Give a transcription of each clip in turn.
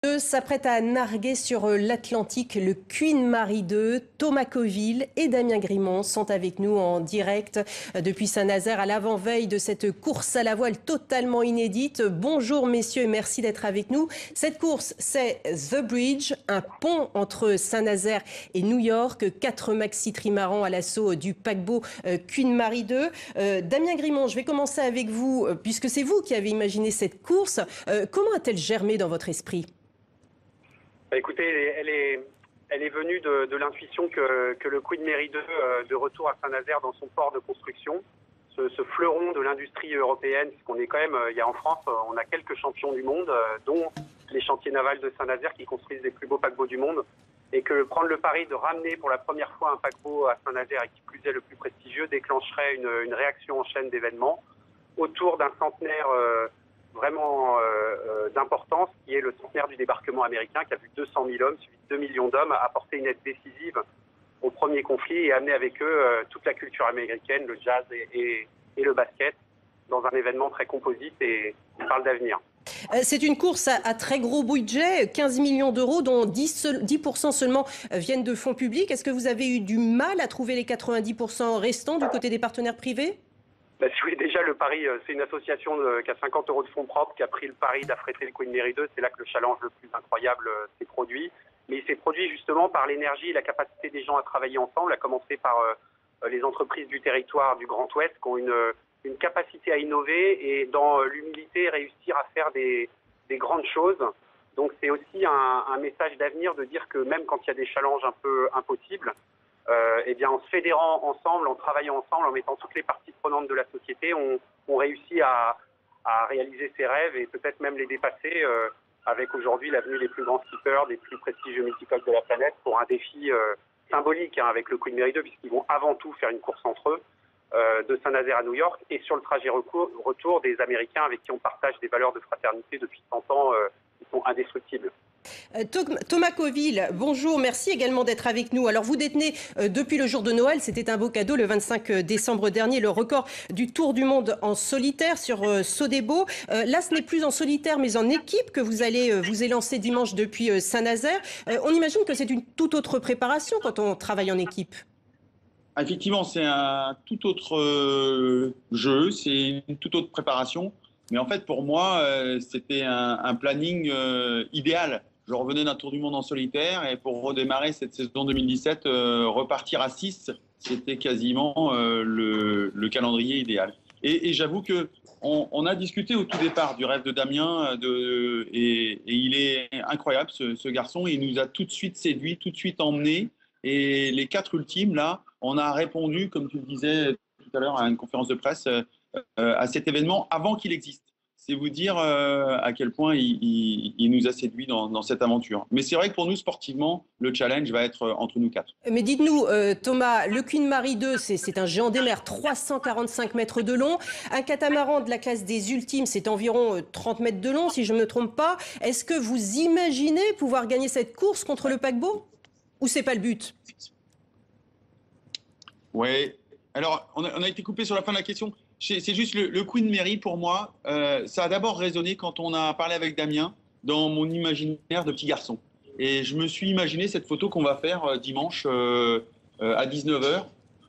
S'apprête à narguer sur l'Atlantique le Queen Mary 2. Thomas Coville et Damien Grimont sont avec nous en direct depuis Saint-Nazaire à l'avant-veille de cette course à la voile totalement inédite. Bonjour messieurs et merci d'être avec nous. Cette course, c'est The Bridge, un pont entre Saint-Nazaire et New York. 4 maxi-trimarans à l'assaut du paquebot Queen Mary 2. Damien Grimont, je vais commencer avec vous puisque c'est vous qui avez imaginé cette course. Comment a-t-elle germé dans votre esprit ? Écoutez, elle est venue de l'intuition que le Queen Mary 2, de retour à Saint-Nazaire dans son port de construction, ce fleuron de l'industrie européenne, puisqu'on est quand même, en France, on a quelques champions du monde, dont les chantiers navals de Saint-Nazaire qui construisent les plus beaux paquebots du monde, et que prendre le pari de ramener pour la première fois un paquebot à Saint-Nazaire et qui plus est le plus prestigieux déclencherait une réaction en chaîne d'événements autour d'un centenaire vraiment d'importance, qui est le centenaire du débarquement américain, qui a vu 200 000 hommes, suivi de 2 millions d'hommes, apporter une aide décisive au premier conflit et amener avec eux toute la culture américaine, le jazz et le basket, dans un événement très composite et on parle d'avenir. C'est une course à très gros budget, 15 millions d'euros, dont 10% seulement viennent de fonds publics. Est-ce que vous avez eu du mal à trouver les 90% restants du côté des partenaires privés ? Oui, déjà le pari, c'est une association qui a 50 € de fonds propres, qui a pris le pari d'affréter le Queen Mary 2. C'est là que le challenge le plus incroyable s'est produit. Mais il s'est produit justement par l'énergie et la capacité des gens à travailler ensemble, à commencer par les entreprises du territoire du Grand Ouest qui ont une capacité à innover et dans l'humilité réussir à faire des grandes choses. Donc c'est aussi un message d'avenir de dire que même quand il y a des challenges un peu impossibles, en se fédérant ensemble, en travaillant ensemble, en mettant toutes les parties prenantes de la société, on réussit à réaliser ses rêves et peut-être même les dépasser avec aujourd'hui l'avenue des plus grands skippers, des plus prestigieux multicoques de la planète pour un défi symbolique avec le Queen Mary 2 puisqu'ils vont avant tout faire une course entre eux de Saint-Nazaire à New York et sur le trajet retour des Américains avec qui on partage des valeurs de fraternité depuis 100 ans qui sont indestructibles. Thomas Coville, bonjour, merci également d'être avec nous. Alors vous détenez depuis le jour de Noël, c'était un beau cadeau le 25 décembre dernier, le record du Tour du Monde en solitaire sur Sodebo. Là ce n'est plus en solitaire mais en équipe que vous allez vous élancer dimanche depuis Saint-Nazaire. On imagine que c'est une toute autre préparation quand on travaille en équipe. Effectivement, c'est un tout autre jeu, c'est une toute autre préparation. Mais en fait, pour moi, c'était un planning idéal. Je revenais d'un tour du monde en solitaire et pour redémarrer cette saison 2017, repartir à 6, c'était quasiment le calendrier idéal. Et j'avoue qu'on a discuté au tout départ du rêve de Damien et il est incroyable ce garçon. Il nous a tout de suite séduit, tout de suite emmené. Et les 4 ultimes, là, on a répondu, comme tu le disais tout à l'heure à une conférence de presse, à cet événement avant qu'il existe. C'est vous dire à quel point il nous a séduits dans cette aventure. Mais c'est vrai que pour nous, sportivement, le challenge va être entre nous 4. Mais dites-nous, Thomas, le Queen Mary 2, c'est un géant des mers, 345 mètres de long. Un catamaran de la classe des ultimes, c'est environ 30 mètres de long, si je ne me trompe pas. Est-ce que vous imaginez pouvoir gagner cette course contre le paquebot ? Ou c'est pas le but ? Oui. Alors, on a été coupé sur la fin de la question. C'est juste le Queen Mary, pour moi, ça a d'abord résonné quand on a parlé avec Damien dans mon imaginaire de petit garçon. Et je me suis imaginé cette photo qu'on va faire dimanche à 19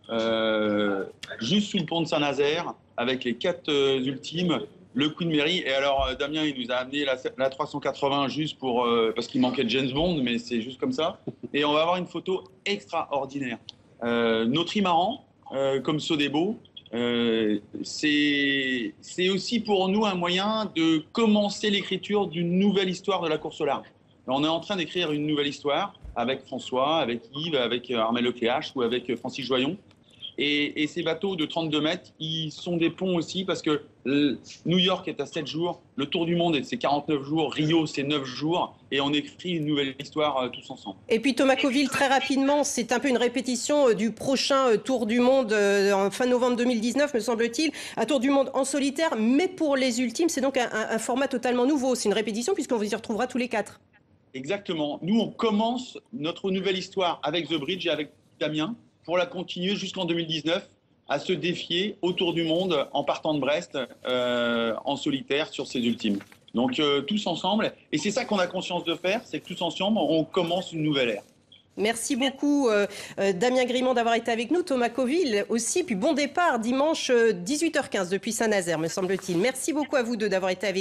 h, juste sous le pont de Saint-Nazaire, avec les 4 ultimes, le Queen Mary. Et alors, Damien, il nous a amené la 380 juste parce qu'il manquait de James Bond, mais c'est juste comme ça. Et on va avoir une photo extraordinaire. Nos trimarans, comme Sodebo, c'est aussi pour nous un moyen de commencer l'écriture d'une nouvelle histoire de la course au large. On est en train d'écrire une nouvelle histoire avec François, avec Yves, avec Armel Lecléache ou avec Francis Joyon. Et ces bateaux de 32 mètres, ils sont des ponts aussi parce que New York est à 7 jours, le Tour du Monde c'est 49 jours, Rio c'est 9 jours et on écrit une nouvelle histoire tous ensemble. Et puis Thomas Coville, très rapidement, c'est un peu une répétition du prochain Tour du Monde en fin novembre 2019, me semble-t-il. Un Tour du Monde en solitaire, mais pour les ultimes, c'est donc un format totalement nouveau. C'est une répétition puisqu'on vous y retrouvera tous les 4. Exactement. Nous, on commence notre nouvelle histoire avec The Bridge et avec Damien, pour la continuer jusqu'en 2019 à se défier autour du monde en partant de Brest en solitaire sur ses ultimes. Donc tous ensemble, et c'est ça qu'on a conscience de faire, c'est que tous ensemble, on commence une nouvelle ère. Merci beaucoup Damien Grimont d'avoir été avec nous, Thomas Coville aussi, puis bon départ dimanche 18h15 depuis Saint-Nazaire me semble-t-il. Merci beaucoup à vous deux d'avoir été avec nous.